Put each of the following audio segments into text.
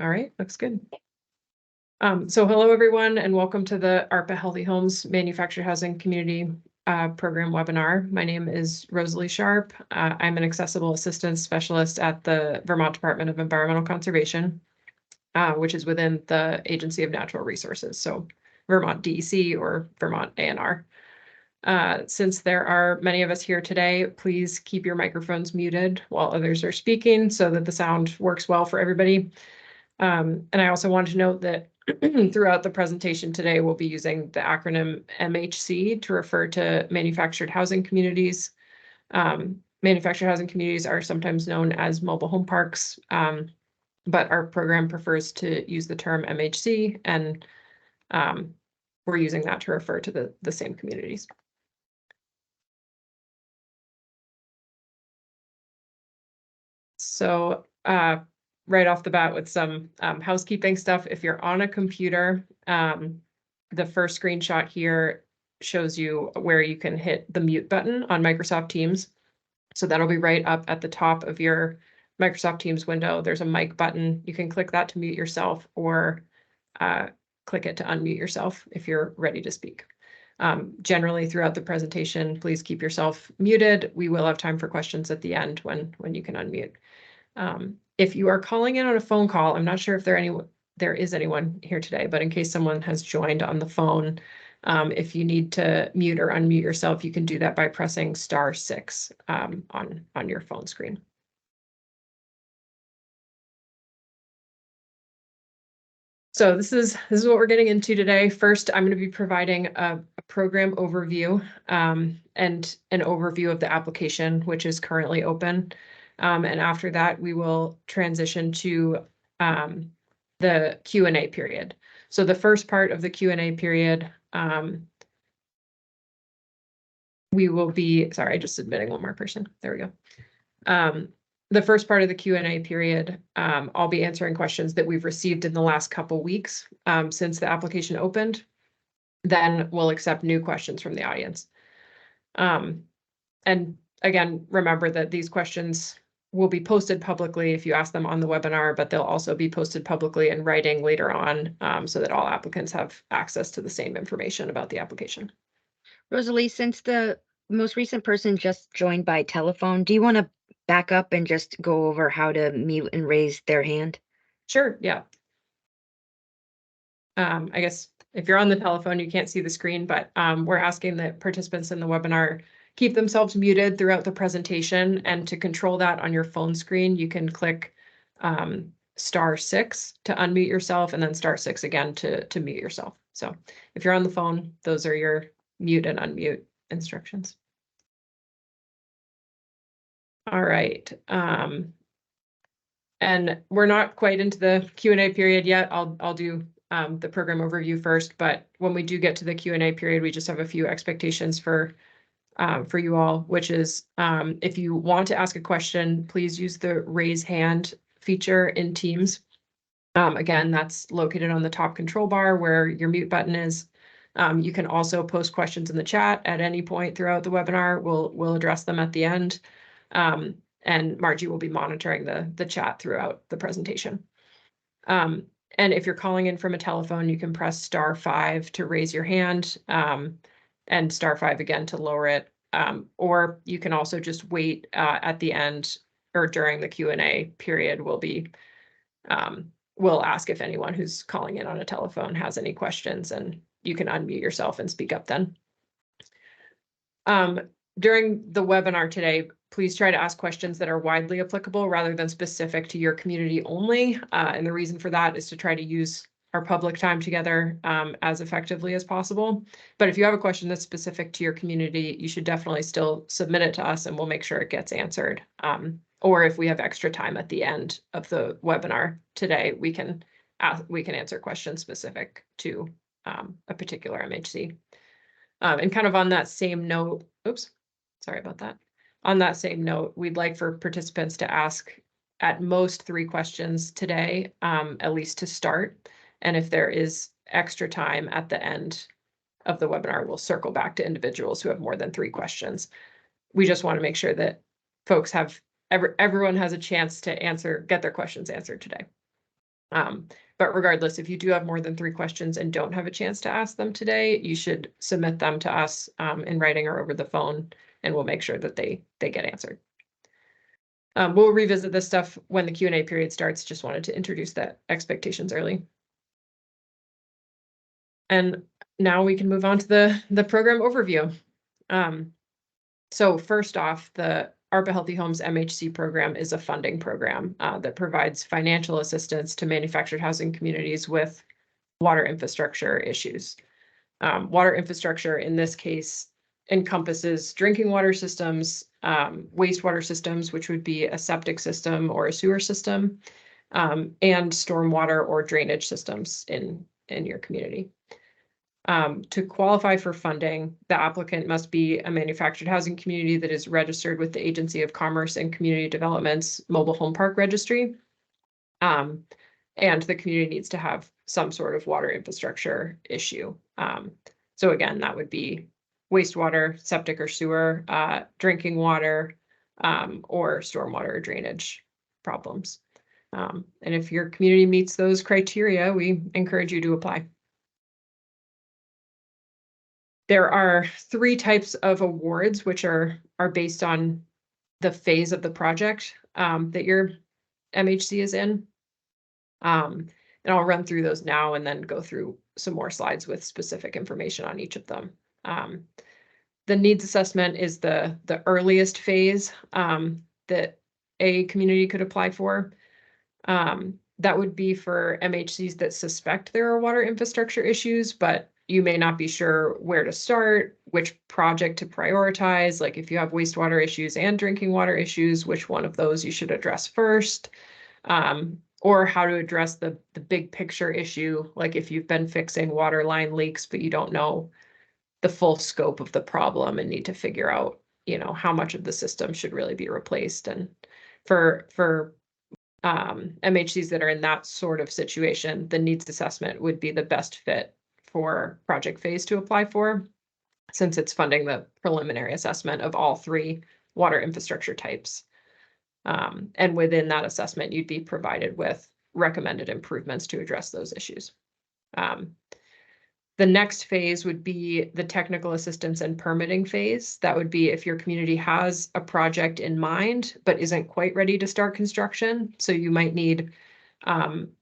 All right, looks good. So hello, everyone, and welcome to the ARPA Healthy Homes Manufactured Housing Community Program webinar. My name is Rosalie Sharp. I'm an accessible assistance specialist at the Vermont Department of Environmental Conservation, which is within the Agency of Natural Resources, so Vermont DEC or Vermont ANR. Since there are many of us here today, please keep your microphones muted while others are speaking so that the sound works well for everybody. And I also want to note that throughout the presentation today, we'll be using the acronym MHC to refer to manufactured housing communities. Manufactured housing communities are sometimes known as mobile home parks, but our program prefers to use the term MHC, and we're using that to refer to the same communities. So right off the bat with some housekeeping stuff, if you're on a computer, the first screenshot here shows you where you can hit the mute button on Microsoft Teams. So that'll be right up at the top of your Microsoft Teams window. There's a mic button. You can click that to mute yourself, or click it to unmute yourself if you're ready to speak. Generally throughout the presentation, please keep yourself muted. We will have time for questions at the end when you can unmute. If you are calling in on a phone call, I'm not sure if there is anyone here today, but in case someone has joined on the phone, if you need to mute or unmute yourself, you can do that by pressing *6 on your phone screen. So this is what we're getting into today. First, I'm going to be providing a program overview and an overview of the application, which is currently open. And after that, we will transition to the Q&A period. So the first part of the Q&A period, we will be, sorry, just submitting one more person. There we go. The first part of the Q&A period, I'll be answering questions that we've received in the last couple weeks since the application opened. Then we'll accept new questions from the audience. And again, remember that these questions will be posted publicly if you ask them on the webinar, but they'll also be posted publicly in writing later on so that all applicants have access to the same information about the application. Rosalie, since the most recent person just joined by telephone, do you want to back up and just go over how to mute and raise their hand? Sure, yeah. I guess if you're on the telephone, you can't see the screen, but we're asking that participants in the webinar keep themselves muted throughout the presentation, and to control that on your phone screen, you can click *6 to unmute yourself, and then *6 again to mute yourself. So if you're on the phone, those are your mute and unmute instructions. All right. And we're not quite into the Q&A period yet. I'll do the program overview first, but when we do get to the Q&A period, we just have a few expectations for you all, which is if you want to ask a question, please use the raise hand feature in Teams. Again, that's located on the top control bar where your mute button is. You can also post questions in the chat at any point throughout the webinar. We'll address them at the end. And Margie will be monitoring the chat throughout the presentation. And if you're calling in from a telephone, you can press *5 to raise your hand and *5 again to lower it. Or you can also just wait at the end or during the Q&A period. We'll ask if anyone who's calling in on a telephone has any questions, and you can unmute yourself and speak up then. During the webinar today, please try to ask questions that are widely applicable rather than specific to your community only. And the reason for that is to try to use our public time together as effectively as possible. But if you have a question that's specific to your community, you should definitely still submit it to us and we'll make sure it gets answered. Or if we have extra time at the end of the webinar today, we can answer questions specific to a particular MHC. And kind of on that same note, oops, sorry about that. On that same note, we'd like for participants to ask at most 3 questions today, at least to start. And if there is extra time at the end of the webinar, we'll circle back to individuals who have more than 3 questions. We just want to make sure that folks have, everyone has a chance to get their questions answered today. But regardless, if you do have more than 3 questions and don't have a chance to ask them today, you should submit them to us in writing or over the phone, and we'll make sure that they get answered. We'll revisit this stuff when the Q&A period starts. Just wanted to introduce that expectations early. And now we can move on to the program overview. So first off, the ARPA Healthy Homes MHC program is a funding program that provides financial assistance to manufactured housing communities with water infrastructure issues. Water infrastructure in this case encompasses drinking water systems, wastewater systems, which would be a septic system or a sewer system, and stormwater or drainage systems in your community. To qualify for funding, the applicant must be a manufactured housing community that is registered with the Agency of Commerce and Community Development's Mobile Home Park Registry. And the community needs to have some sort of water infrastructure issue. So again, that would be wastewater, septic or sewer, drinking water, or stormwater or drainage problems. And if your community meets those criteria, we encourage you to apply. There are 3 types of awards, which are based on the phase of the project that your MHC is in. And I'll run through those now and then go through some more slides with specific information on each of them. The needs assessment is the earliest phase that a community could apply for. That would be for MHCs that suspect there are water infrastructure issues, but you may not be sure where to start, which project to prioritize. Like if you have wastewater issues and drinking water issues, which one of those you should address first, or how to address the big picture issue. Like if you've been fixing water line leaks, but you don't know the full scope of the problem and need to figure out, how much of the system should really be replaced. And for MHCs that are in that sort of situation, the needs assessment would be the best fit for project phase to apply for, since it's funding the preliminary assessment of all 3 water infrastructure types. And within that assessment, you'd be provided with recommended improvements to address those issues. The next phase would be the technical assistance and permitting phase. That would be if your community has a project in mind, but isn't quite ready to start construction. So you might need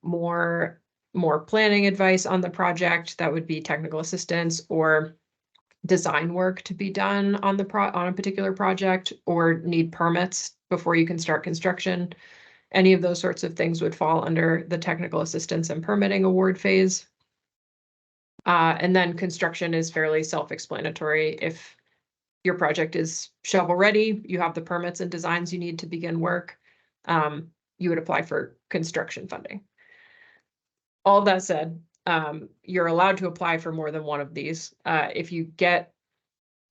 more planning advice on the project. That would be technical assistance or design work to be done on a particular project, or need permits before you can start construction. Any of those sorts of things would fall under the technical assistance and permitting award phase. And then construction is fairly self-explanatory. If your project is shovel ready, you have the permits and designs you need to begin work, you would apply for construction funding. All that said, you're allowed to apply for more than one of these. If you get,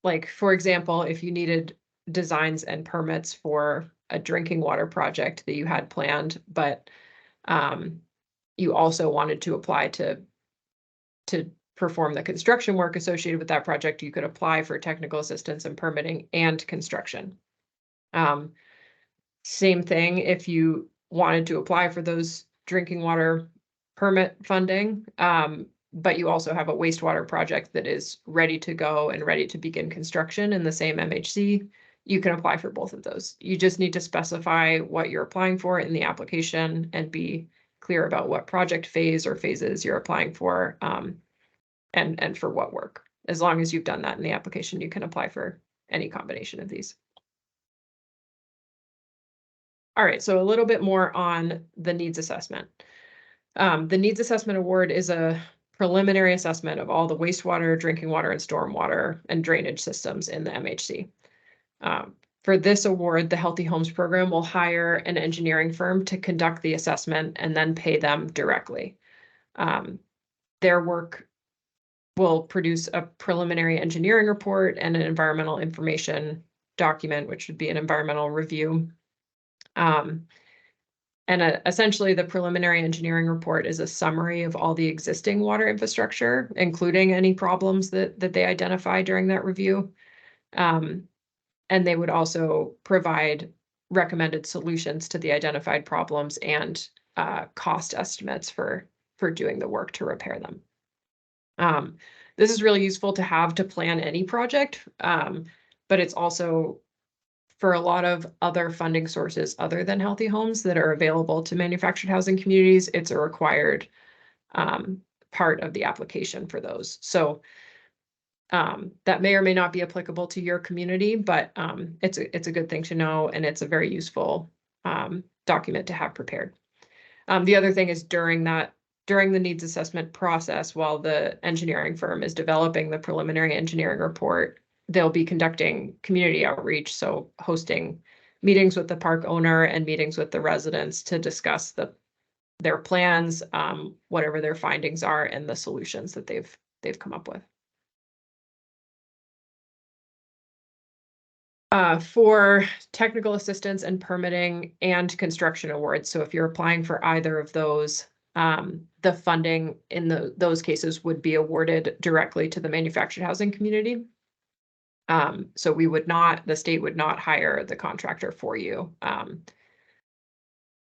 like, for example, if you needed designs and permits for a drinking water project that you had planned, but you also wanted to apply to perform the construction work associated with that project, you could apply for technical assistance and permitting and construction. Same thing if you wanted to apply for those drinking water permit funding, but you also have a wastewater project that is ready to go and ready to begin construction in the same MHC, you can apply for both of those. You just need to specify what you're applying for in the application and be clear about what project phase or phases you're applying for, and for what work. As long as you've done that in the application, you can apply for any combination of these. All right, so a little bit more on the needs assessment. The needs assessment award is a preliminary assessment of all the wastewater, drinking water, and stormwater and drainage systems in the MHC. For this award, the Healthy Homes program will hire an engineering firm to conduct the assessment and then pay them directly. Their work will produce a preliminary engineering report and an environmental information document, which would be an environmental review. Essentially, the preliminary engineering report is a summary of all the existing water infrastructure, including any problems that they identify during that review. And they would also provide recommended solutions to the identified problems and cost estimates for doing the work to repair them. This is really useful to have to plan any project, but it's also for a lot of other funding sources other than healthy homes that are available to manufactured housing communities. It's a required part of the application for those. So that may or may not be applicable to your community, but it's a good thing to know, and it's a very useful document to have prepared. The other thing is during the needs assessment process, while the engineering firm is developing the preliminary engineering report, they'll be conducting community outreach, so hosting meetings with the park owner and meetings with the residents to discuss their plans, whatever their findings are, and the solutions that they've come up with. For technical assistance and permitting and construction awards. So if you're applying for either of those, the funding in those cases would be awarded directly to the manufactured housing community. So the state would not hire the contractor for you.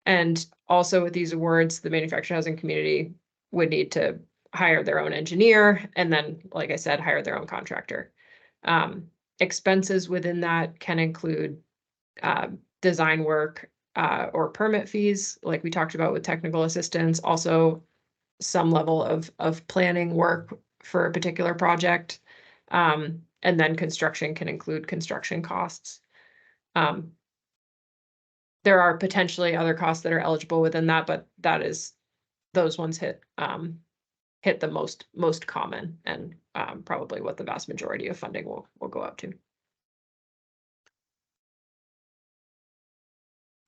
And also with these awards, the manufactured housing community would need to hire their own engineer and then, like I said, hire their own contractor. Expenses within that can include design work or permit fees, like we talked about with technical assistance, also some level of planning work for a particular project. And then construction can include construction costs. There are potentially other costs that are eligible within that, but those ones hit the most common and probably what the vast majority of funding will go up to.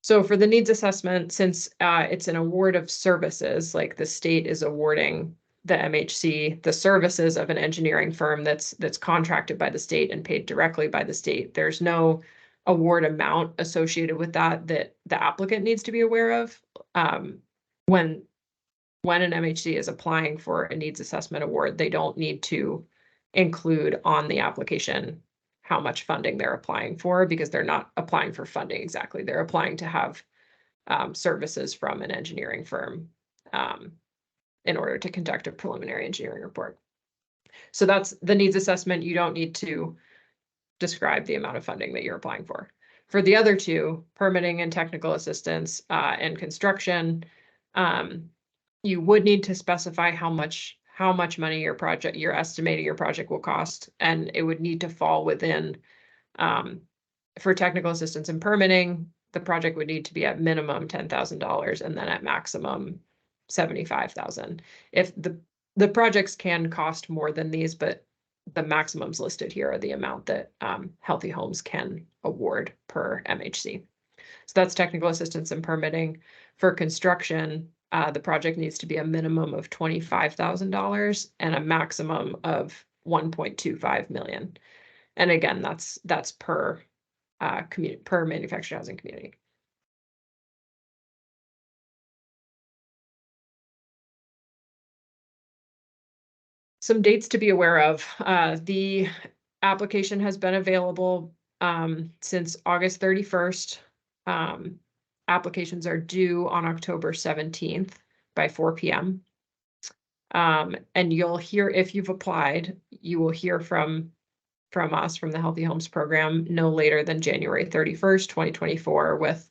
So for the needs assessment, since it's an award of services, like the state is awarding the MHC the services of an engineering firm that's contracted by the state and paid directly by the state, there's no award amount associated with that the applicant needs to be aware of. When an MHC is applying for a needs assessment award, they don't need to include on the application how much funding they're applying for, because they're not applying for funding exactly. They're applying to have services from an engineering firm in order to conduct a preliminary engineering report. So that's the needs assessment. You don't need to describe the amount of funding that you're applying for. For the other two, permitting and technical assistance and construction, you would need to specify how much money you're estimating your project will cost, and it would need to fall within, for technical assistance and permitting, the project would need to be at minimum $10,000 and then at maximum $75,000. If the projects can cost more than these, but the maximums listed here are the amount that Healthy Homes can award per MHC. So that's technical assistance and permitting. For construction, the project needs to be a minimum of $25,000 and a maximum of $1.25 million. And again, that's per manufactured housing community. Some dates to be aware of. The application has been available since August 31st. Applications are due on October 17th by 4 p.m. And you'll hear, if you've applied, you will hear from us, from the Healthy Homes program, no later than January 31st, 2024, with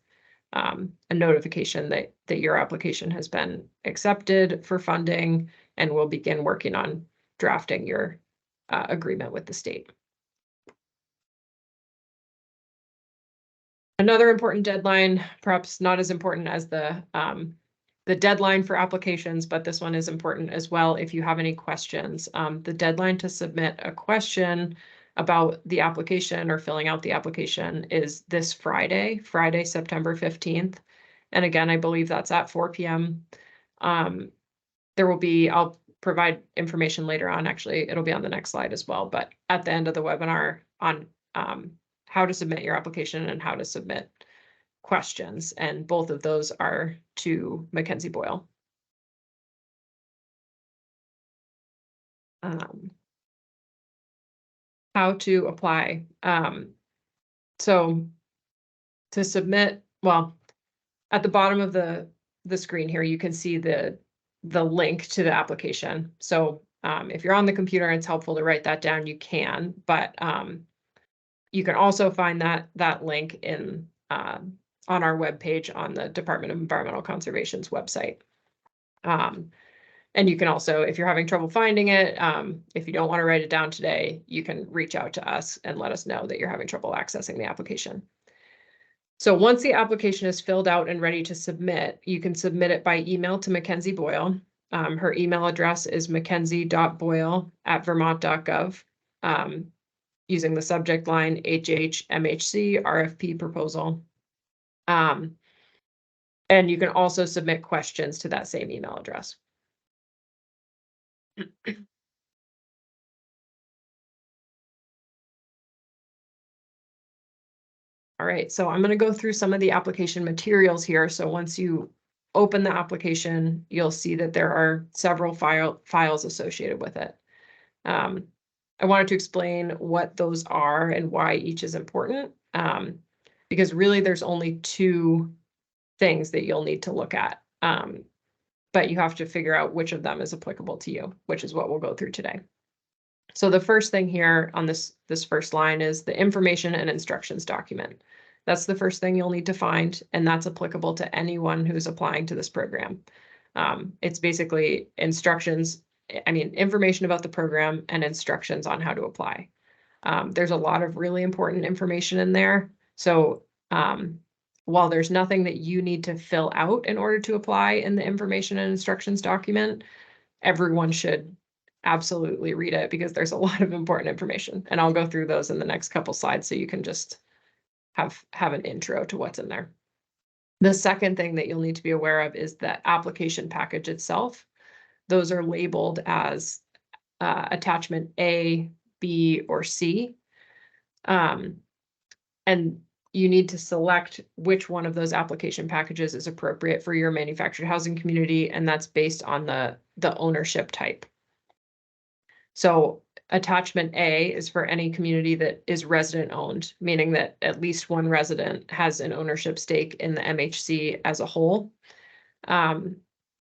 a notification that your application has been accepted for funding, and we'll begin working on drafting your agreement with the state. Another important deadline, perhaps not as important as the deadline for applications, but this one is important as well. If you have any questions, the deadline to submit a question about the application or filling out the application is this Friday, September 15th. And again, I believe that's at 4 p.m. I'll provide information later on. Actually, it'll be on the next slide as well, but at the end of the webinar on how to submit your application and how to submit questions. And both of those are to Mackenzie Boyle. How to apply. So to submit, well, at the bottom of the the screen here, you can see the link to the application. So if you're on the computer and it's helpful to write that down, you can, but you can also find that link in on our webpage on the Department of Environmental Conservation's website. And you can also, if you're having trouble finding it, if you don't want to write it down today, you can reach out to us and let us know that you're having trouble accessing the application. So once the application is filled out and ready to submit, you can submit it by email to Mackenzie Boyle. Her email address is mackenzie.boyle@vermont.gov, using the subject line HHMHC RFP proposal. And you can also submit questions to that same email address. All right, so I'm going to go through some of the application materials here. So once you open the application, you'll see that there are several files associated with it. I wanted to explain what those are and why each is important, because really there's only two things that you'll need to look at, but you have to figure out which of them is applicable to you, which is what we'll go through today. So the first thing here on this first line is the information and instructions document. That's the first thing you'll need to find, and that's applicable to anyone who's applying to this program. It's basically information about the program and instructions on how to apply. There's a lot of really important information in there. So while there's nothing that you need to fill out in order to apply in the information and instructions document, everyone should absolutely read it because there's a lot of important information. And I'll go through those in the next couple slides so you can just have an intro to what's in there. The second thing that you'll need to be aware of is the application package itself. Those are labeled as attachment A, B, or C. And you need to select which one of those application packages is appropriate for your manufactured housing community, and that's based on the ownership type. So attachment A is for any community that is resident owned, meaning that at least one resident has an ownership stake in the MHC as a whole.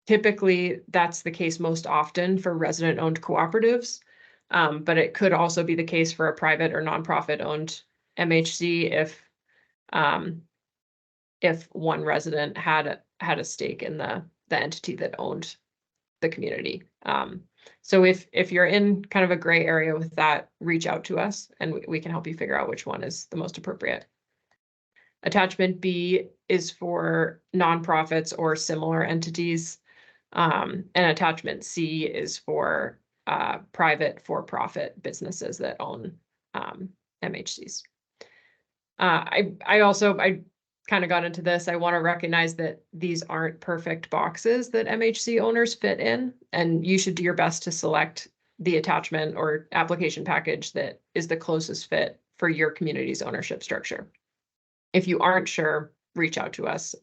Typically, that's the case most often for resident owned cooperatives, but it could also be the case for a private or nonprofit owned MHC if one resident had a stake in the entity that owned the community. So if you're in kind of a gray area with that, reach out to us and we can help you figure out which one is the most appropriate. Attachment B is for nonprofits or similar entities. And attachment C is for private for-profit businesses that own MHCs. I kind of got into this. I want to recognize that these aren't perfect boxes that MHC owners fit in, and you should do your best to select the attachment or application package that is the closest fit for your community's ownership structure. If you aren't sure, reach out to us.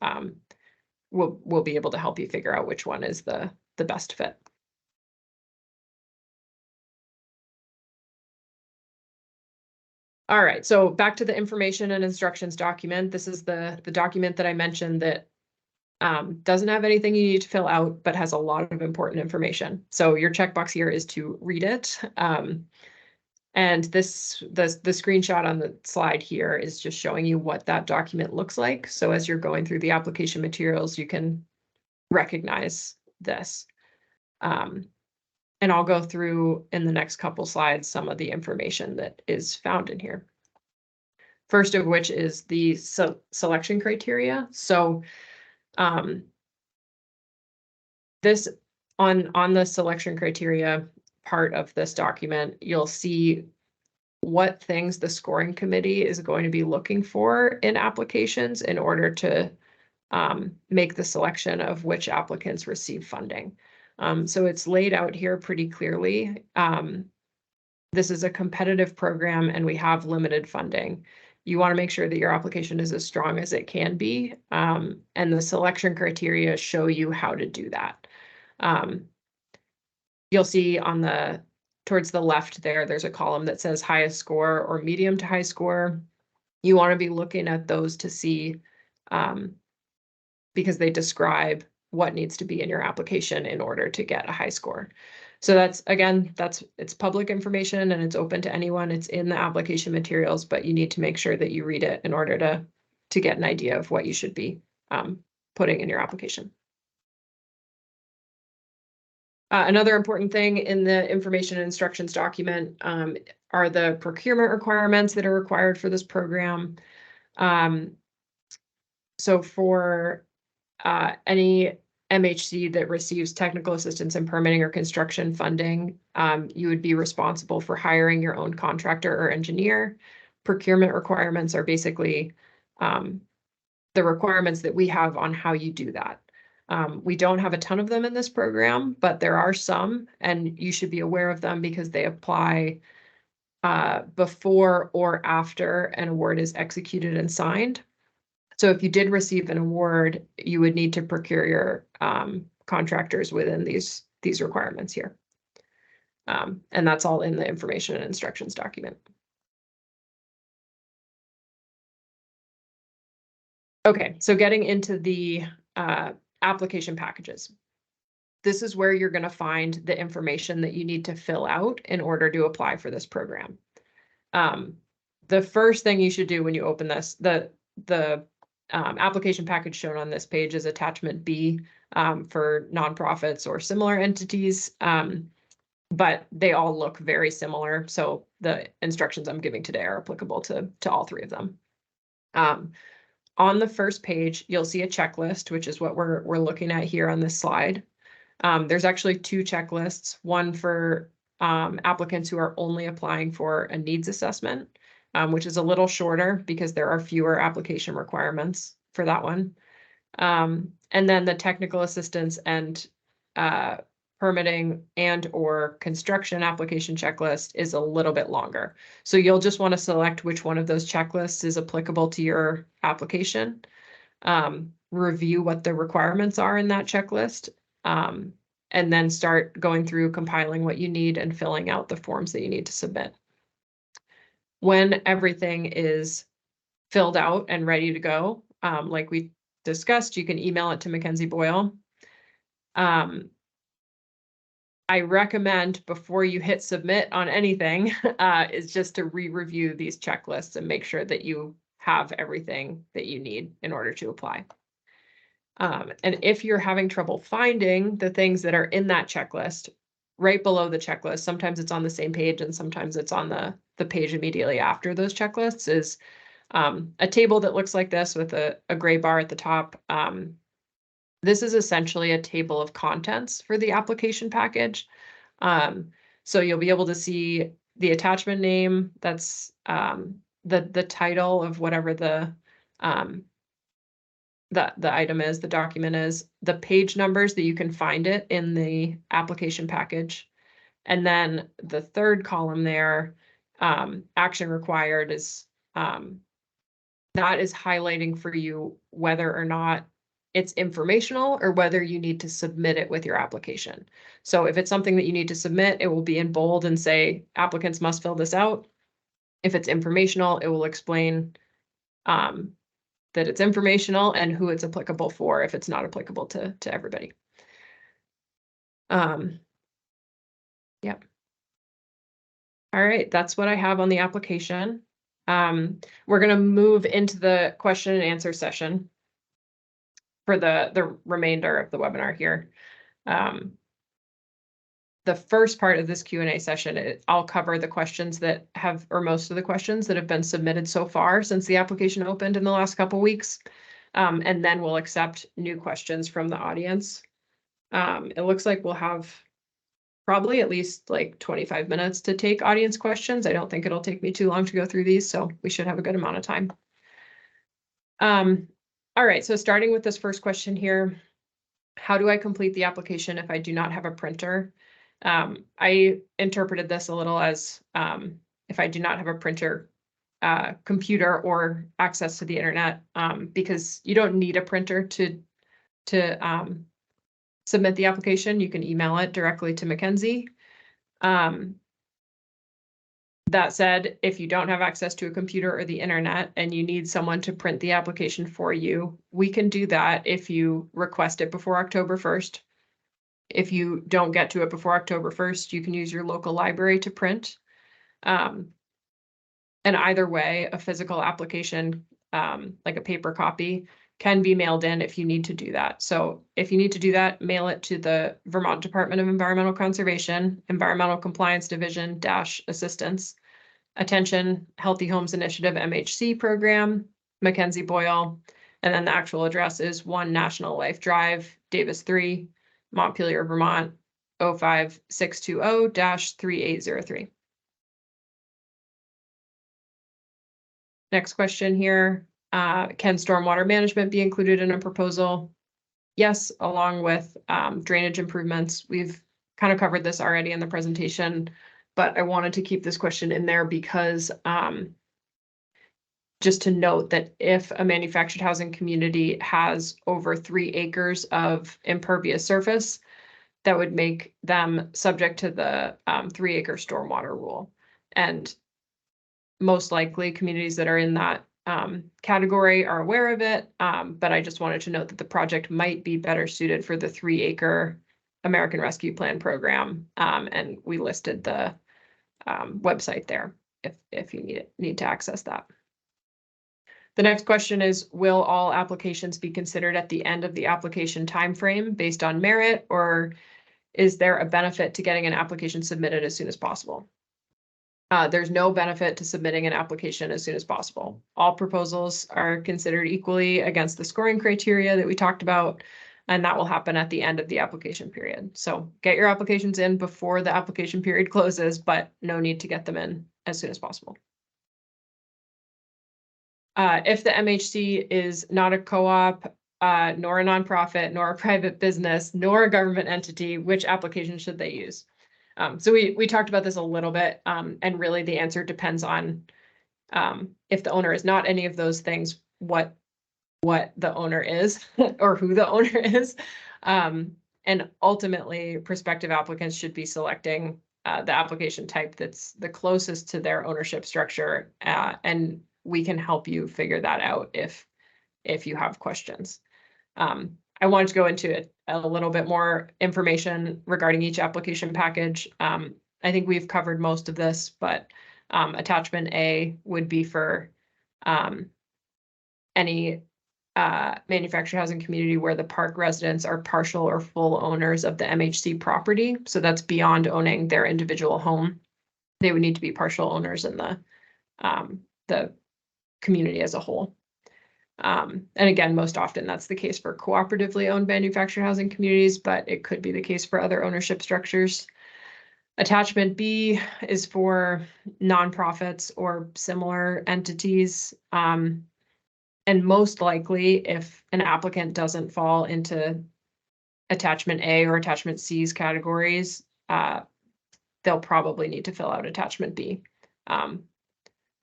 We'll be able to help you figure out which one is the best fit. All right, so back to the information and instructions document. This is the document that I mentioned that doesn't have anything you need to fill out, but has a lot of important information. So your checkbox here is to read it. And the screenshot on the slide here is just showing you what that document looks like. So as you're going through the application materials, you can recognize this. And I'll go through in the next couple slides some of the information that is found in here. First of which is the selection criteria. So this on the selection criteria part of this document, you'll see what things the scoring committee is going to be looking for in applications in order to make the selection of which applicants receive funding. So it's laid out here pretty clearly. This is a competitive program and we have limited funding. You want to make sure that your application is as strong as it can be, and the selection criteria show you how to do that. You'll see towards the left there's a column that says highest score or medium to high score. You want to be looking at those to see, because they describe what needs to be in your application in order to get a high score. So it's public information and it's open to anyone. It's in the application materials, but you need to make sure that you read it in order to get an idea of what you should be putting in your application. Another important thing in the information and instructions document are the procurement requirements that are required for this program. So for any MHC that receives technical assistance in permitting or construction funding, you would be responsible for hiring your own contractor or engineer. Procurement requirements are basically the requirements that we have on how you do that. We don't have a ton of them in this program, but there are some, and you should be aware of them because they apply before or after an award is executed and signed. So if you did receive an award, you would need to procure your contractors within these requirements here. And that's all in the information and instructions document. Okay, so getting into the application packages. This is where you're going to find the information that you need to fill out in order to apply for this program. The first thing you should do when you open this, the application package shown on this page is attachment B for nonprofits or similar entities, but they all look very similar. So the instructions I'm giving today are applicable to all three of them. On the first page, you'll see a checklist, which is what we're looking at here on this slide. There's actually two checklists, one for applicants who are only applying for a needs assessment, which is a little shorter because there are fewer application requirements for that one. And then the technical assistance and permitting and or construction application checklist is a little bit longer. So you'll just want to select which one of those checklists is applicable to your application, review what the requirements are in that checklist, and then start going through compiling what you need and filling out the forms that you need to submit. When everything is filled out and ready to go, like we discussed, you can email it to Mackenzie Boyle. I recommend before you hit submit on anything is just to re-review these checklists and make sure that you have everything that you need in order to apply. And if you're having trouble finding the things that are in that checklist, right below the checklist, sometimes it's on the same page and sometimes it's on the page immediately after those checklists, is a table that looks like this with a gray bar at the top. This is essentially a table of contents for the application package. So you'll be able to see the attachment name, that's the title of whatever the item is, the document is, the page numbers that you can find it in the application package. And then the third column there, action required, is that is highlighting for you whether or not it's informational or whether you need to submit it with your application. So if it's something that you need to submit, it will be in bold and say applicants must fill this out. If it's informational, it will explain that it's informational and who it's applicable for if it's not applicable to everybody. Yep. All right, that's what I have on the application. We're going to move into the question and answer session for the remainder of the webinar here. The first part of this Q&A session, I'll cover the questions that have, or most of the questions that have been submitted so far since the application opened in the last couple weeks. And then we'll accept new questions from the audience. It looks like we'll have probably at least like 25 minutes to take audience questions. I don't think it'll take me too long to go through these, so we should have a good amount of time. All right, so starting with this first question here, how do I complete the application if I do not have a printer? I interpreted this a little as if I do not have a printer, computer, or access to the internet, because you don't need a printer to submit the application. You can email it directly to Mackenzie. That said, if you don't have access to a computer or the internet and you need someone to print the application for you, we can do that if you request it before October 1st. If you don't get to it before October 1st, you can use your local library to print. And either way, a physical application, like a paper copy, can be mailed in if you need to do that. So if you need to do that, mail it to the Vermont Department of Environmental Conservation, Environmental Compliance Division - Assistance, Attention, Healthy Homes Initiative MHC program, Mackenzie Boyle. And then the actual address is 1 National Life Drive, Davis 3, Montpelier, Vermont, 05620-3803. Next question here. Can stormwater management be included in a proposal? Yes, along with drainage improvements. We've kind of covered this already in the presentation, but I wanted to keep this question in there because just to note that if a manufactured housing community has over 3 acres of impervious surface, that would make them subject to the 3-acre stormwater rule. And most likely communities that are in that category are aware of it, but I just wanted to note that the project might be better suited for the 3-acre American Rescue Plan program, and we listed the website there if you need to access that. The next question is, will all applications be considered at the end of the application timeframe based on merit, or is there a benefit to getting an application submitted as soon as possible? There's no benefit to submitting an application as soon as possible. All proposals are considered equally against the scoring criteria that we talked about, and that will happen at the end of the application period. So get your applications in before the application period closes, but no need to get them in as soon as possible. If the MHC is not a co-op, nor a nonprofit, nor a private business, nor a government entity, which application should they use? So we talked about this a little bit, and really the answer depends on if the owner is not any of those things, what the owner is or who the owner is. And ultimately, prospective applicants should be selecting the application type that's the closest to their ownership structure, and we can help you figure that out if you have questions. I wanted to go into a little bit more information regarding each application package. I think we've covered most of this, but attachment A would be for any manufactured housing community where the park residents are partial or full owners of the MHC property. So that's beyond owning their individual home. They would need to be partial owners in the community as a whole. And again, most often that's the case for cooperatively owned manufactured housing communities, but it could be the case for other ownership structures. Attachment B is for nonprofits or similar entities. And most likely, if an applicant doesn't fall into attachment A or attachment C's categories, they'll probably need to fill out attachment B.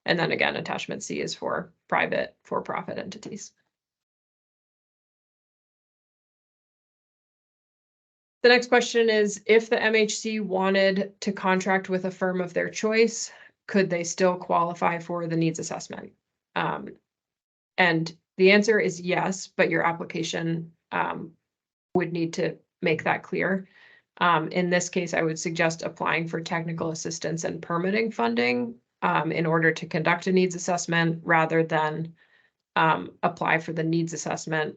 And then again, attachment C is for private for-profit entities. The next question is, if the MHC wanted to contract with a firm of their choice, could they still qualify for the needs assessment? And the answer is yes, but your application would need to make that clear. In this case, I would suggest applying for technical assistance and permitting funding in order to conduct a needs assessment rather than apply for the needs assessment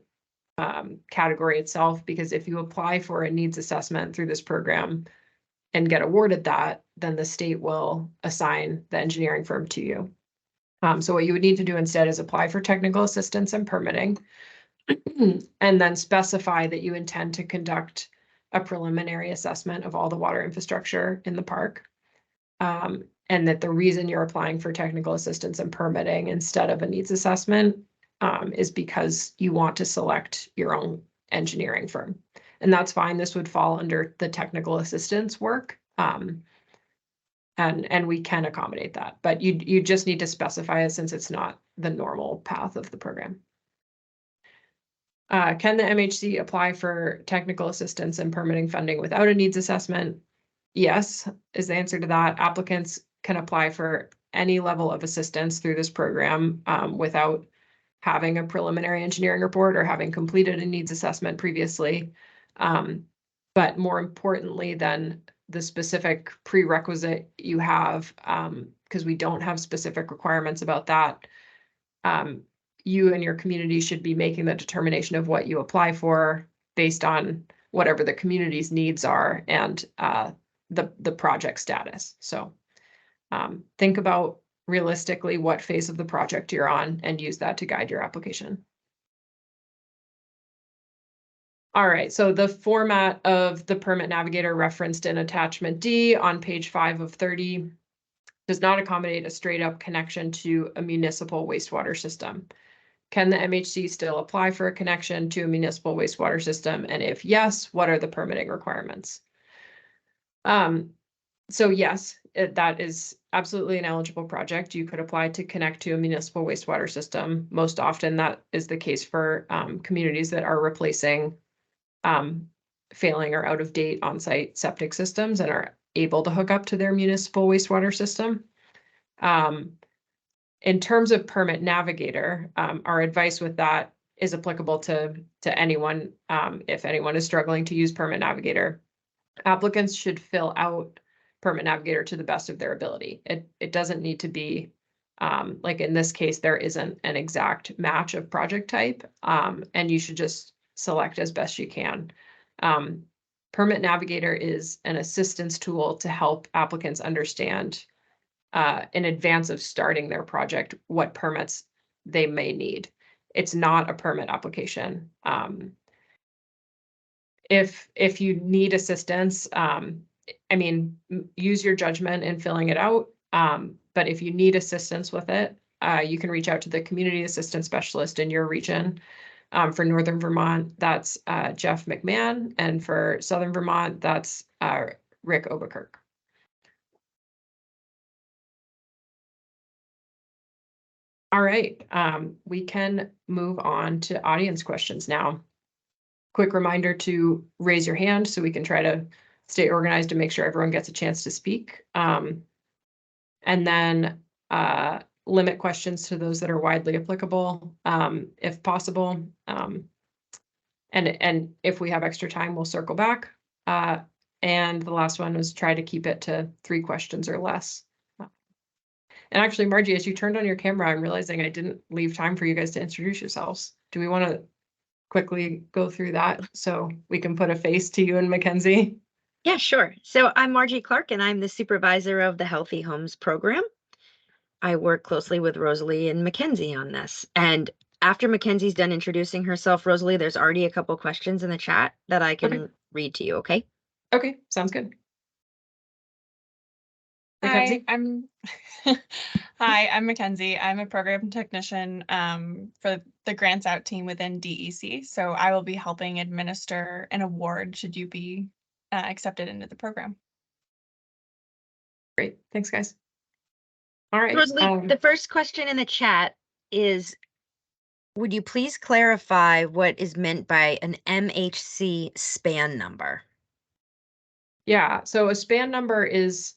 category itself, because if you apply for a needs assessment through this program and get awarded that, then the state will assign the engineering firm to you. So what you would need to do instead is apply for technical assistance and permitting, and then specify that you intend to conduct a preliminary assessment of all the water infrastructure in the park. And that the reason you're applying for technical assistance and permitting instead of a needs assessment is because you want to select your own engineering firm. And that's fine. This would fall under the technical assistance work. And we can accommodate that, but you just need to specify it since it's not the normal path of the program. Can the MHC apply for technical assistance and permitting funding without a needs assessment? Yes, is the answer to that. Applicants can apply for any level of assistance through this program without having a preliminary engineering report or having completed a needs assessment previously. But more importantly than the specific prerequisite you have, because we don't have specific requirements about that, you and your community should be making the determination of what you apply for based on whatever the community's needs are and the project status. So think about realistically what phase of the project you're on and use that to guide your application. All right, so the format of the permit navigator referenced in attachment D on page 5 of 30 does not accommodate a straight up connection to a municipal wastewater system. Can the MHC still apply for a connection to a municipal wastewater system? And if yes, what are the permitting requirements? So yes, that is absolutely an eligible project. You could apply to connect to a municipal wastewater system. Most often that is the case for communities that are replacing failing or out of date on-site septic systems and are able to hook up to their municipal wastewater system. In terms of permit navigator, our advice with that is applicable to anyone if anyone is struggling to use permit navigator. Applicants should fill out permit navigator to the best of their ability. It doesn't need to be like in this case, there isn't an exact match of project type, and you should just select as best you can. Permit navigator is an assistance tool to help applicants understand in advance of starting their project what permits they may need. It's not a permit application. If you need assistance, I mean, use your judgment in filling it out. But if you need assistance with it, you can reach out to the community assistance specialist in your region. For Northern Vermont, that's Jeff McMahon, and for Southern Vermont, that's Rick Obakirk. All right, we can move on to audience questions now. Quick reminder to raise your hand so we can try to stay organized and make sure everyone gets a chance to speak. And then limit questions to those that are widely applicable, if possible. And if we have extra time, we'll circle back. And the last one was try to keep it to 3 questions or less. And actually, Margie, as you turned on your camera, I'm realizing I didn't leave time for you guys to introduce yourselves. Do we want to quickly go through that so we can put a face to you and Mackenzie? Yeah, sure. So I'm Margie Clark, and I'm the supervisor of the Healthy Homes program. I work closely with Rosalie and Mackenzie on this. And after Mackenzie's done introducing herself, Rosalie, there's already a couple questions in the chat that I can read to you, okay? Okay, sounds good. Hi, Mackenzie? I'm Mackenzie. I'm a program technician for the Grants Out team within DEC. So I will be helping administer an award should you be accepted into the program. Great, thanks guys. All right. Rosalie, the first question in the chat is, would you please clarify what is meant by an MHC span number? Yeah, so a span number is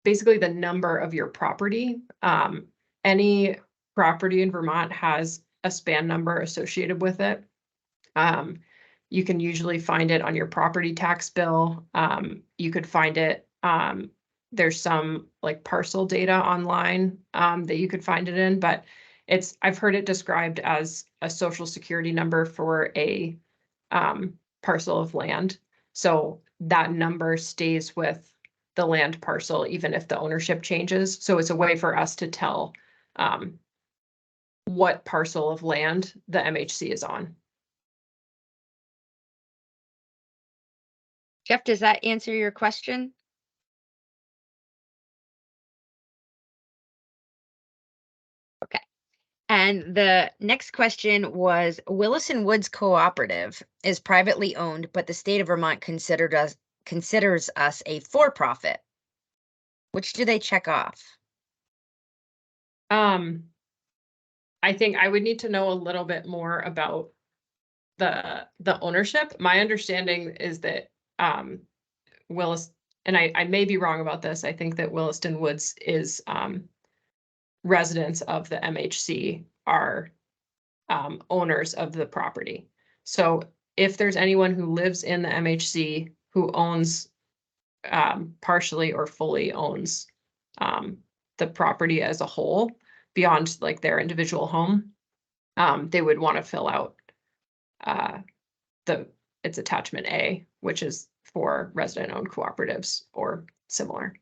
basically the number of your property. Any property in Vermont has a span number associated with it. You can usually find it on your property tax bill. You could find it, there's some like parcel data online that you could find it in, but I've heard it described as a social security number for a parcel of land. So that number stays with the land parcel, even if the ownership changes. So it's a way for us to tell what parcel of land the MHC is on. Jeff, does that answer your question? Okay. And the next question was, Willison Woods Cooperative is privately owned, but the state of Vermont considers us a for-profit. Which do they check off? I think I would need to know a little bit more about the ownership. My understanding is that and I may be wrong about this, I think that Williston Woods is, residents of the MHC are owners of the property. So if there's anyone who lives in the MHC who owns partially or fully owns the property as a whole beyond like their individual home, they would want to fill out it's attachment A, which is for resident-owned cooperatives or similar.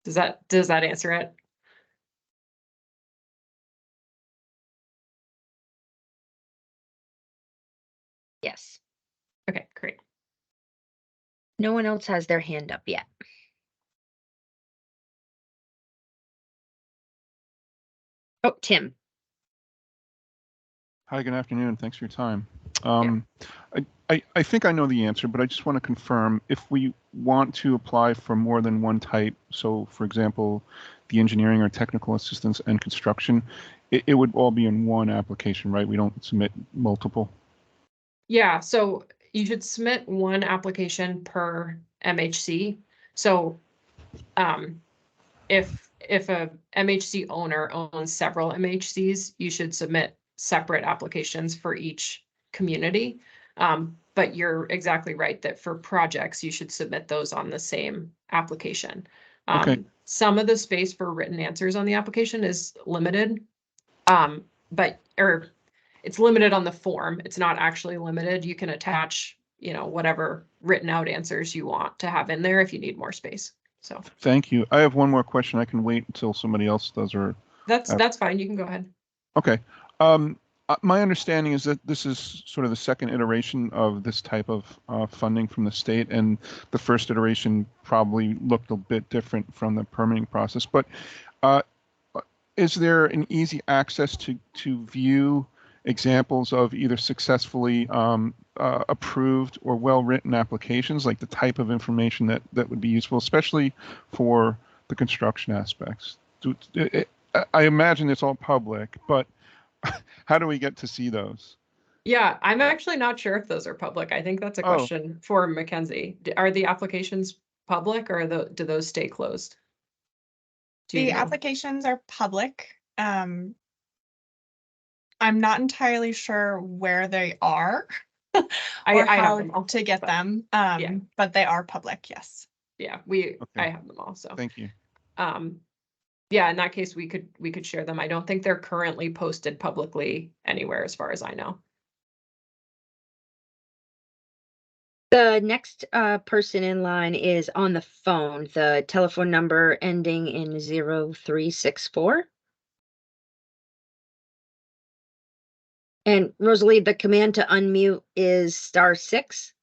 Does that answer it? Yes. Okay, great. No one else has their hand up yet. Oh, Tim. Hi, good afternoon. Thanks for your time. I think I know the answer, but I just want to confirm if we want to apply for more than one type. So, for example, the engineering or technical assistance and construction, it would all be in one application, right? We don't submit multiple. Yeah, so you should submit one application per MHC. So if a MHC owner owns several MHCs, you should submit separate applications for each community. But you're exactly right that for projects, you should submit those on the same application. Okay. Some of the space for written answers on the application is limited, or it's limited on the form. It's not actually limited. You can attach, whatever written out answers you want to have in there if you need more space. So Thank you. I have one more question. I can wait until somebody else does, or that's fine. You can go ahead. okay. My understanding is that this is sort of the second iteration of this type of funding from the state, and the first iteration probably looked a bit different from the permitting process. But is there an easy access to view examples of either successfully approved or well-written applications, like the type of information that would be useful, especially for the construction aspects? I imagine it's all public, but how do we get to see those? Yeah, I'm actually not sure if those are public. I think that's a question for Mackenzie. Are the applications public, or do those stay closed? The applications are public. I'm not entirely sure where they are or how to get them, but they are public, yes. Yeah, Okay. I have them all, so. Thank you. Yeah, in that case, we could share them. I don't think they're currently posted publicly anywhere, as far as I know. The next person in line is on the phone. The telephone number ending in 0364. And Rosalie, the command to unmute is *6.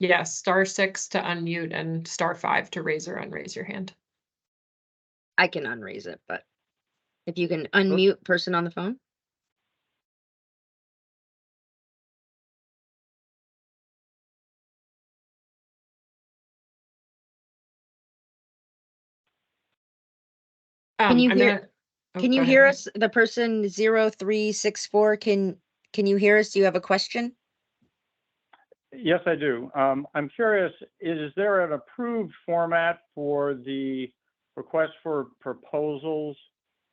Yes, *6 to unmute and *5 to raise or unraise your hand. I can unraise it, but if you can unmute person on the phone. Can you hear? Can you hear us? The person 0364. Can you hear us? Do you have a question? Yes, I do. I'm curious, is there an approved format for the request for proposals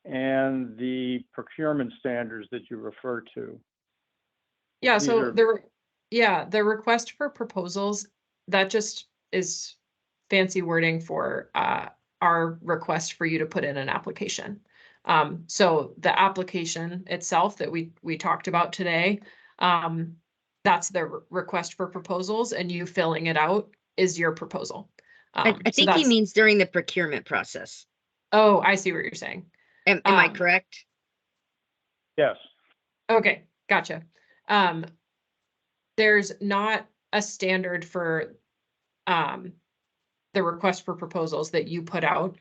and the procurement standards that you refer to? Yeah, so the request for proposals, that just is fancy wording for our request for you to put in an application. So the application itself that we talked about today, that's the request for proposals, and you filling it out is your proposal. I think he means during the procurement process. Oh, I see what you're saying. Am I correct? Yes. Okay, gotcha. There's not a standard for the request for proposals that you put out.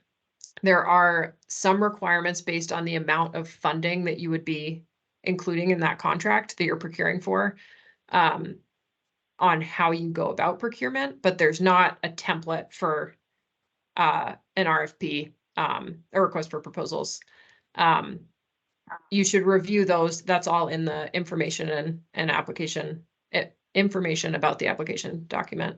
There are some requirements based on the amount of funding that you would be including in that contract that you're procuring for, on how you go about procurement, but there's not a template for an RFP, a request for proposals. You should review those. That's all in the information and application information about the application document.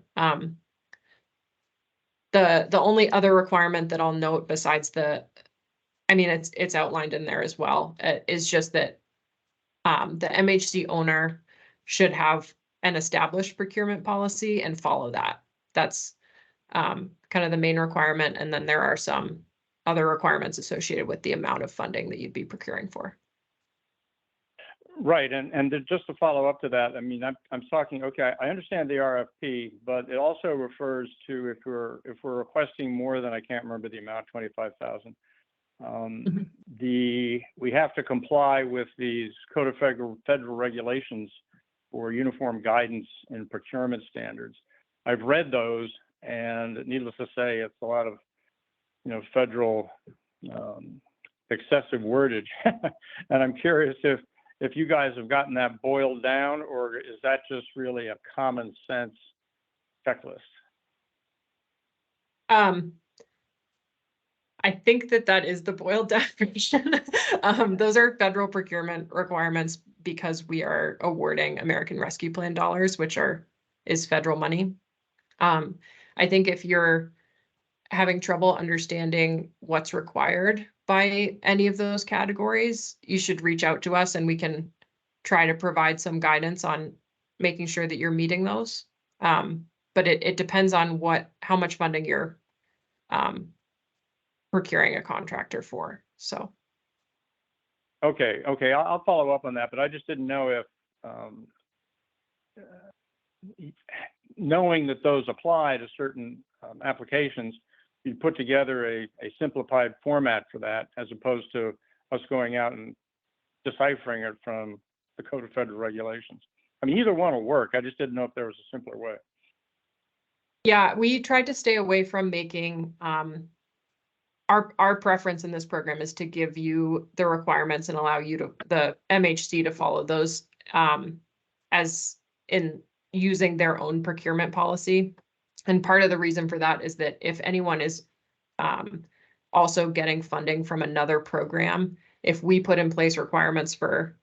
The only other requirement that I'll note besides I mean, it's outlined in there as well, is just that the MHC owner should have an established procurement policy and follow that. That's kind of the main requirement. And then there are some other requirements associated with the amount of funding that you'd be procuring for. Right, and just to follow up to that, I mean, I'm talking. Okay, I understand the RFP, but it also refers to if we're requesting more than, I can't remember the amount, 25,000. We have to comply with these Code of Federal Regulations for uniform guidance and procurement standards. I've read those, and needless to say, it's a lot of, federal excessive wordage. And I'm curious if you guys have gotten that boiled down, or is that just really a common sense checklist? I think that is the boiled down version. Those are federal procurement requirements because we are awarding American Rescue Plan dollars, which is federal money. I think if you're having trouble understanding what's required by any of those categories, you should reach out to us and we can try to provide some guidance on making sure that you're meeting those. But it depends on how much funding you're procuring a contractor for. So. Okay, I'll follow up on that, but I just didn't know if, knowing that those apply to certain applications, you put together a simplified format for that, as opposed to us going out and deciphering it from the Code of Federal Regulations. I mean, either one will work. I just didn't know if there was a simpler way. Yeah, we tried to stay away from making, our preference in this program is to give you the requirements and allow the MHC to follow those, as in using their own procurement policy. And part of the reason for that is that if anyone is also getting funding from another program, if we put in place requirements for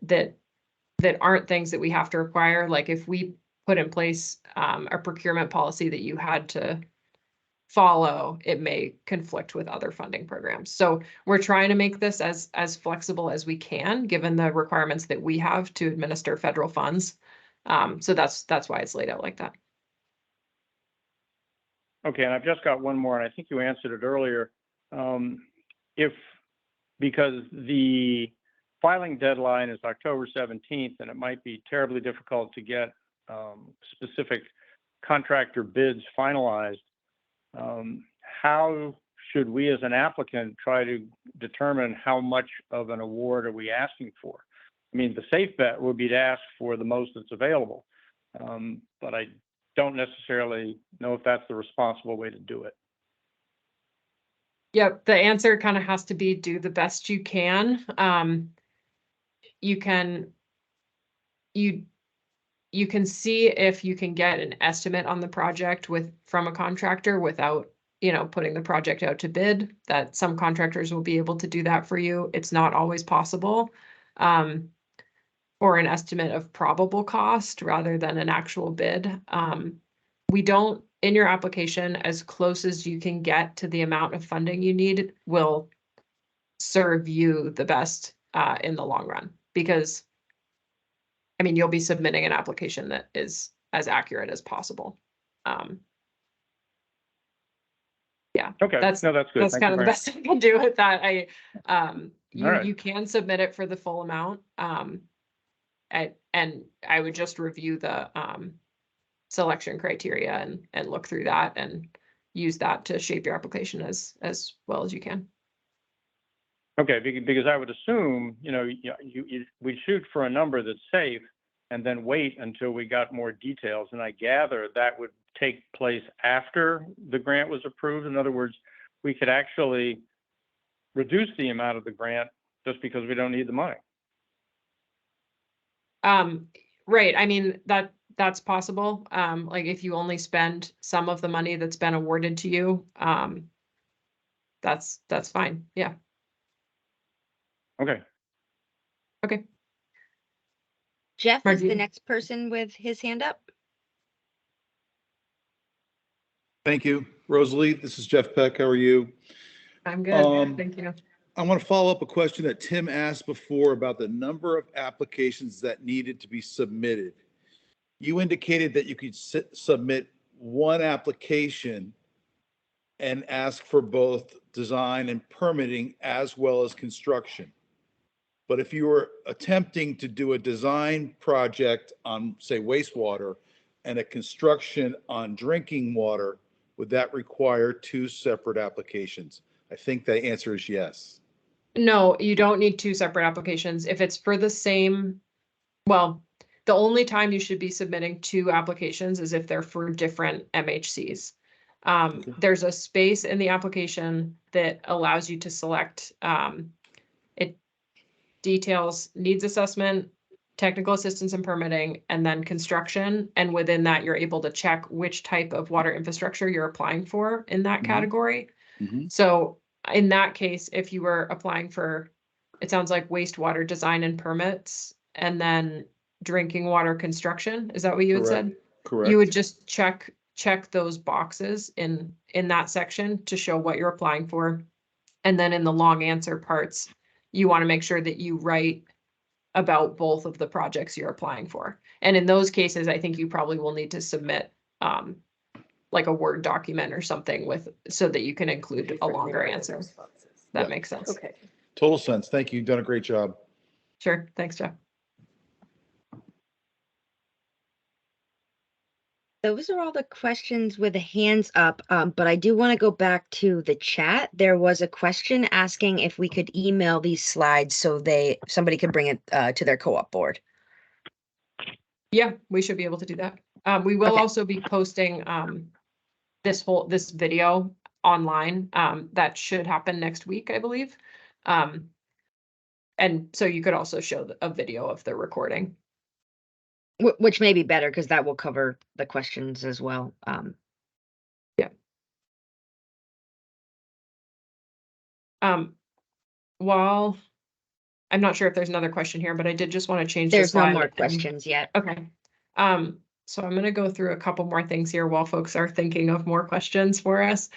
that aren't things that we have to require, like if we put in place a procurement policy that you had to follow, it may conflict with other funding programs. So we're trying to make this as flexible as we can, given the requirements that we have to administer federal funds. So that's why it's laid out like that. Okay, and I've just got one more, and I think you answered it earlier. Because the filing deadline is October 17th, and it might be terribly difficult to get specific contractor bids finalized, how should we as an applicant try to determine how much of an award are we asking for? I mean, the safe bet would be to ask for the most that's available, but I don't necessarily know if that's the responsible way to do it. Yep, the answer kind of has to be do the best you can. You can see if you can get an estimate on the project from a contractor without, putting the project out to bid. That some contractors will be able to do that for you. It's not always possible. Or an estimate of probable cost rather than an actual bid. We don't, in your application, as close as you can get to the amount of funding you need will serve you the best in the long run, because I mean, you'll be submitting an application that is as accurate as possible. Yeah. Okay. That's good. That's kind of the best I can do with that. You can submit it for the full amount. And I would just review the selection criteria and look through that and use that to shape your application as well as you can. Okay, because I would assume, we shoot for a number that's safe and then wait until we got more details. And I gather that would take place after the grant was approved. In other words, we could actually reduce the amount of the grant just because we don't need the money. Right. I mean, that's possible. Like if you only spend some of the money that's been awarded to you, that's fine. Yeah. Okay. Okay. Jeff is the Margie. next person with his hand up. Thank you. Rosalie, this is Jeff Peck. How are you? I'm good. Thank you. I want to follow up a question that Tim asked before about the number of applications that needed to be submitted. You indicated that you could submit one application and ask for both design and permitting as well as construction. But if you were attempting to do a design project on, say, wastewater and a construction on drinking water, would that require two separate applications? I think the answer is yes. No, you don't need two separate applications. If it's for the same, well, the only time you should be submitting two applications is if they're for different MHCs. Okay. There's a space in the application that allows you to select, it details needs assessment, technical assistance and permitting, and then construction. And within that, you're able to check which type of water infrastructure you're applying for in that category. So in that case, if you were applying for, it sounds like wastewater design and permits, and then drinking water construction, is that what you had said? Correct. You would just check those boxes in that section to show what you're applying for. And then in the long answer parts, you want to make sure that you write about both of the projects you're applying for. And in those cases, I think you probably will need to submit like a Word document or something with, so that you can include a longer answer. That Yeah. makes sense. Okay. Total sense. Thank you. You've done a great job. Sure. Thanks, Jeff. Those are all the questions with the hands up, but I do want to go back to the chat. There was a question asking if we could email these slides so somebody could bring it to their co-op board. Yeah, we should be able to do that. We will Okay. also be posting this video online. That should happen next week, I believe. And so you could also show a video of the recording. Which may be better because that will cover the questions as well. Well, I'm not sure if there's another question here, but I did just want to change the There's no slide more and- questions yet. Okay. So I'm gonna go through a couple more things here while folks are thinking of more questions for us.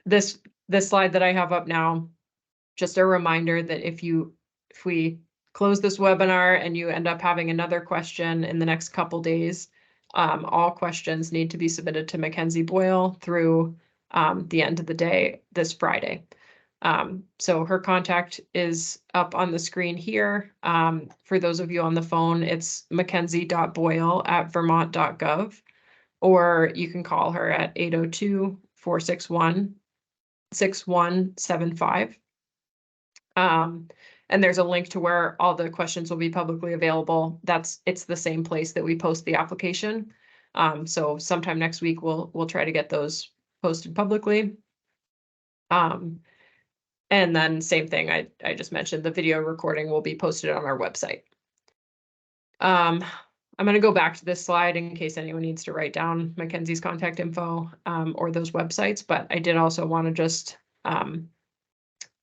This slide that I have up now, just a reminder that if we close this webinar and you end up having another question in the next couple days, all questions need to be submitted to Mackenzie Boyle through the end of the day this Friday. So her contact is up on the screen here. For those of you on the phone, it's mackenzie.boyle@vermont.gov, or you can call her at 802-461-6175. And there's a link to where all the questions will be publicly available. It's the same place that we post the application. So sometime next week, we'll try to get those posted publicly. And then same thing, I just mentioned, the video recording will be posted on our website. I'm going to go back to this slide in case anyone needs to write down Mackenzie's contact info or those websites, but I did also want to just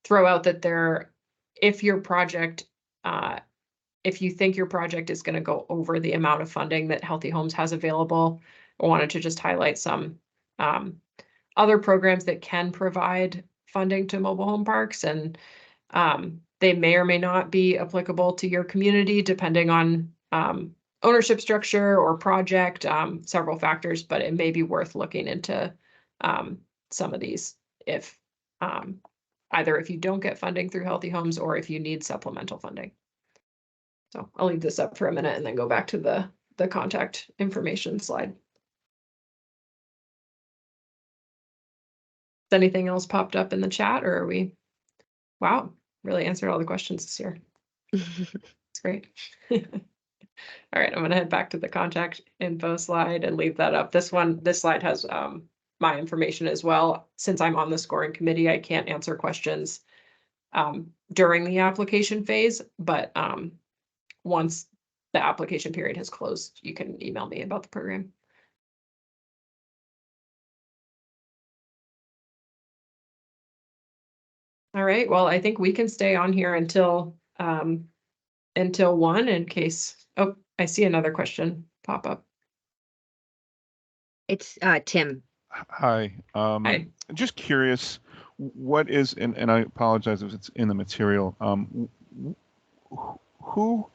throw out that if your project, if you think your project is going to go over the amount of funding that Healthy Homes has available, I wanted to just highlight some other programs that can provide funding to mobile home parks, and they may or may not be applicable to your community depending on ownership structure or project, several factors, but it may be worth looking into some of these if either if you don't get funding through Healthy Homes or if you need supplemental funding. So I'll leave this up for a minute and then go back to the contact information slide. Has anything else popped up in the chat, or are we, wow, really answered all the questions this year. It's great. All right, I'm gonna head back to the contact info slide and leave that up. This slide has my information as well. Since I'm on the scoring committee, I can't answer questions during the application phase, but once the application period has closed, you can email me about the program. All right, well, I think we can stay on here until 1 in case, oh, I see another question pop up. It's Tim. Hi. Hi. Just curious, what is, and I apologize if it's in the material, who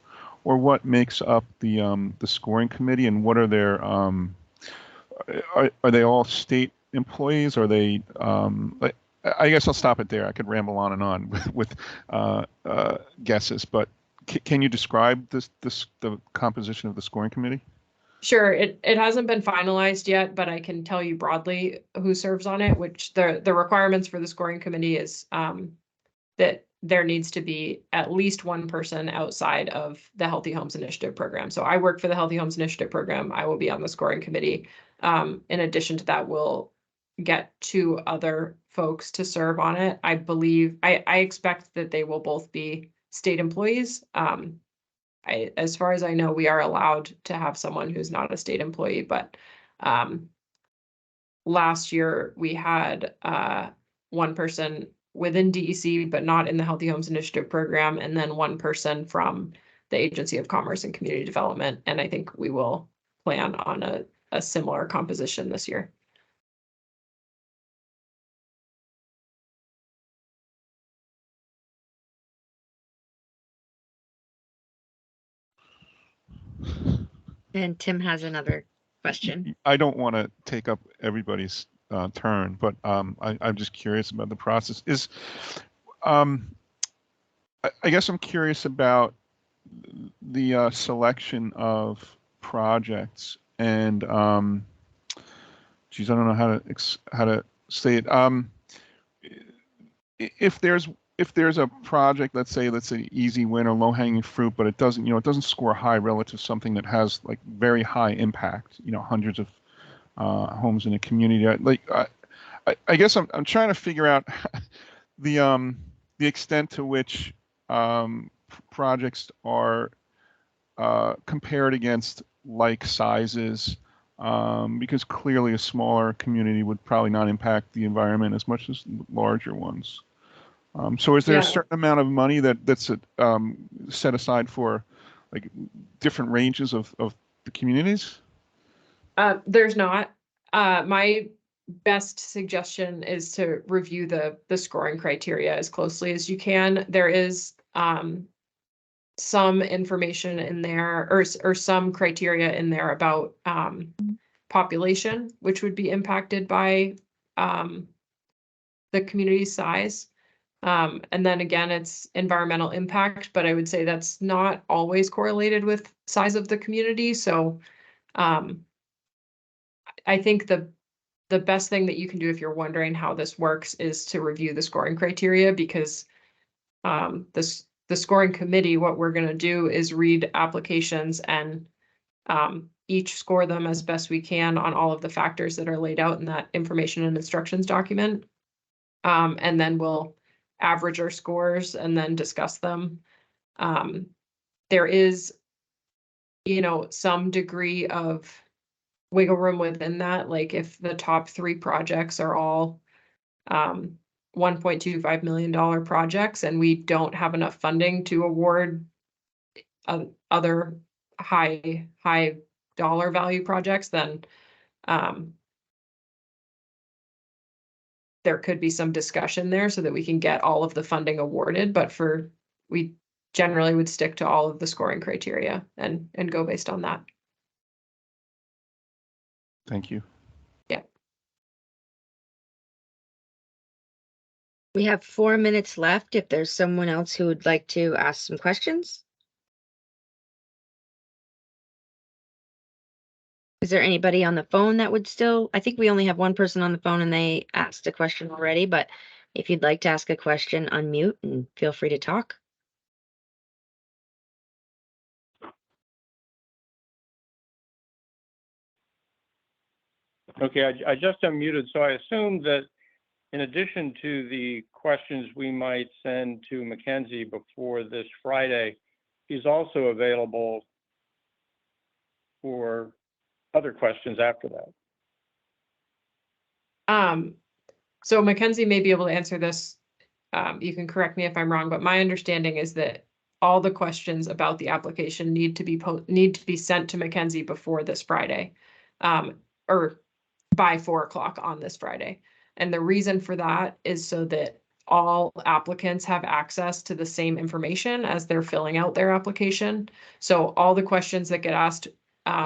or what makes up the scoring committee, and what are their, are they all state employees? Are they, like, I guess I'll stop it there. I could ramble on and on with guesses, but can you describe the composition of the scoring committee? Sure, it hasn't been finalized yet, but I can tell you broadly who serves on it, which the requirements for the scoring committee is that there needs to be at least one person outside of the Healthy Homes Initiative program. So I work for the Healthy Homes Initiative program. I will be on the scoring committee. In addition to that, we'll get 2 other folks to serve on it. I believe, I expect that they will both be state employees. As far as I know, we are allowed to have someone who's not a state employee, but last year we had one person within DEC, but not in the Healthy Homes Initiative program, and then one person from the Agency of Commerce and Community Development. And I think we will plan on a similar composition this year. And Tim has another question. I don't want to take up everybody's turn, but I'm just curious about the process. I guess I'm curious about the selection of projects, and geez, I don't know how to say it. If there's a project, let's say easy win or low hanging fruit, but it doesn't score high relative to something that has like very high impact, hundreds of homes in a community. I guess I'm trying to figure out the extent to which projects are compared against like sizes, because clearly a smaller community would probably not impact the environment as much as larger ones. So is there a certain amount of money that's set aside for like different ranges of the communities? There's not. My best suggestion is to review the scoring criteria as closely as you can. There is some information in there, or some criteria in there about population, which would be impacted by the community size. And then again, it's environmental impact, but I would say that's not always correlated with size of the community. So I think the best thing that you can do if you're wondering how this works is to review the scoring criteria, because the scoring committee, what we're going to do is read applications and each score them as best we can on all of the factors that are laid out in that information and instructions document. And then we'll average our scores and then discuss them. There is, some degree of wiggle room within that. Like if the top 3 projects are all $1.25 million projects and we don't have enough funding to award other high dollar value projects, then there could be some discussion there so that we can get all of the funding awarded. But we generally would stick to all of the scoring criteria and go based on that. Thank you. Yeah. We have 4 minutes left if there's someone else who would like to ask some questions. Is there anybody on the phone that would still, I think we only have one person on the phone and they asked a question already, but if you'd like to ask a question, unmute and feel free to talk. Okay, I just unmuted, so I assume that in addition to the questions we might send to Mackenzie before this Friday, he's also available for other questions after that. So Mackenzie may be able to answer this. You can correct me if I'm wrong, but my understanding is that all the questions about the application need to be sent to Mackenzie before this Friday. Or by 4 o'clock on this Friday. And the reason for that is so that all applicants have access to the same information as they're filling out their application. So all the questions that get asked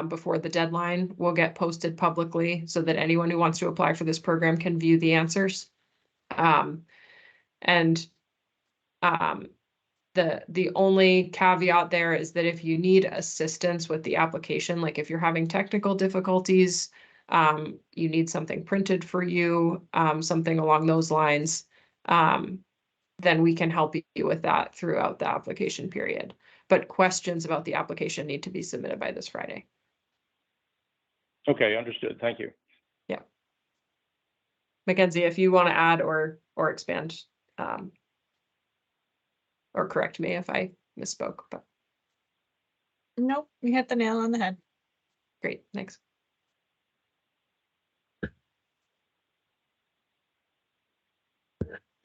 before the deadline will get posted publicly so that anyone who wants to apply for this program can view the answers. The only caveat there is that if you need assistance with the application, like if you're having technical difficulties, you need something printed for you, something along those lines, then we can help you with that throughout the application period. But questions about the application need to be submitted by this Friday. Okay, understood. Thank you. Yeah. Mackenzie, if you want to add or expand, or correct me if I misspoke, but Nope, you hit the nail on the head. great, thanks.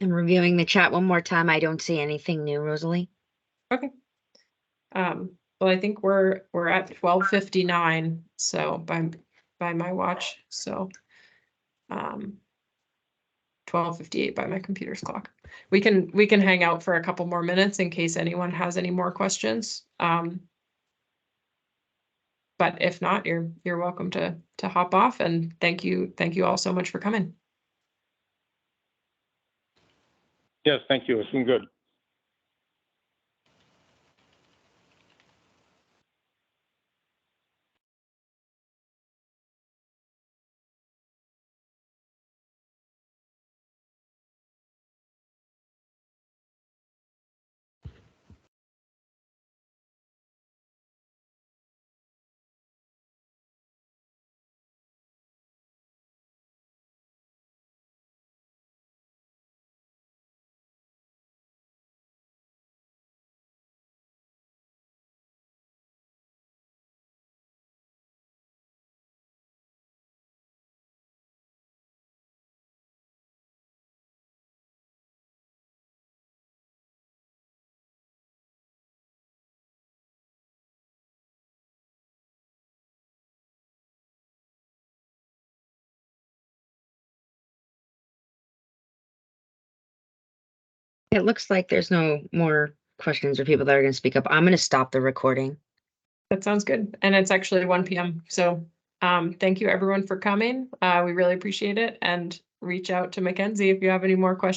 I'm reviewing the chat one more time. I don't see anything new, Rosalie. Okay. Well, I think we're at 12:59, so by my watch, so 12:58 by my computer's clock. We can hang out for a couple more minutes in case anyone has any more questions. But if not, you're welcome to hop off, and thank you all so much for coming. Yes, thank you. It's been good. It looks like there's no more questions or people that are going to speak up. I'm going to stop the recording. That sounds good. And it's actually 1 p.m. So thank you everyone for coming. We really appreciate it, and reach out to Mackenzie if you have any more questions.